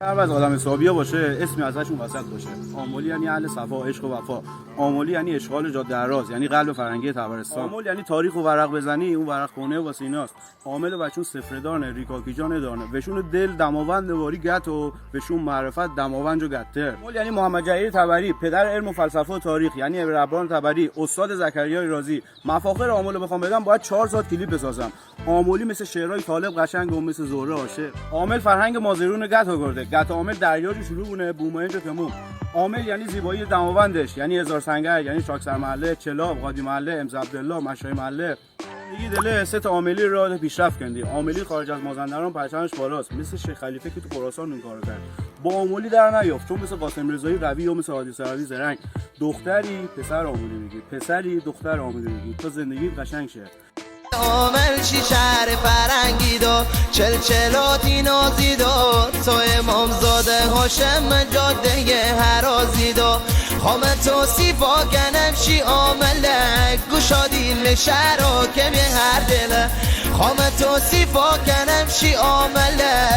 هر از آدم حسابیه باشه اسمی ازشون وسط باشه. آملی یعنی اهل صفا، عشق و وفا. آملی یعنی اشغال جاده دراز، یعنی قلب فرنگی طبرستان. آمل یعنی تاریخ و ورق بزنی، اون ورق خونه واسه ایناست. عامل بچون صفردانه، ریکاکی جان دانه. بهشون دل دماوند واری گتو، بهشون معرفت دماوند و گتر. آمل یعنی محمد جلیلی طبری، پدر علم و فلسفه و تاریخ، یعنی ابراهیم طبری، استاد زکریا رازی. مفاخر آمل بخوام بگم باید 4 ساعت کلیپ بسازم. آملی مثل شعرهای طالب قشنگ و مثل زهره عاشق. عامل فرهنگ مازرون گت آورده. گت عامل دریاجو شروع بونه بومای جو تموم. عامل یعنی زیبایی دماوندش، یعنی هزار سنگر، یعنی شاکسر محله، چلاب، قاضی محله، امز عبدالله، مشای محله. دیگه دله ست عاملی راه پیشرفت کندی. عاملی خارج از مازندران پرچمش بالاست، مثل شیخ خلیفه که تو خراسان اون کارو کرد. با عاملی در نیافت، چون مثل قاسم رضایی قوی و مثل هادی سراوی زرنگ. دختری پسر عاملی میگی، پسری دختر عاملی میگی، تا زندگی قشنگ شه. عامل چی شهر فرنگی دو چلچلاتی نازی دو تو امامزاده هاشم جاده هرازی دو خام توصیفا کنم چی عامله گوشادی شهر و کمی هر دله خام توصیفا کنم چی عامله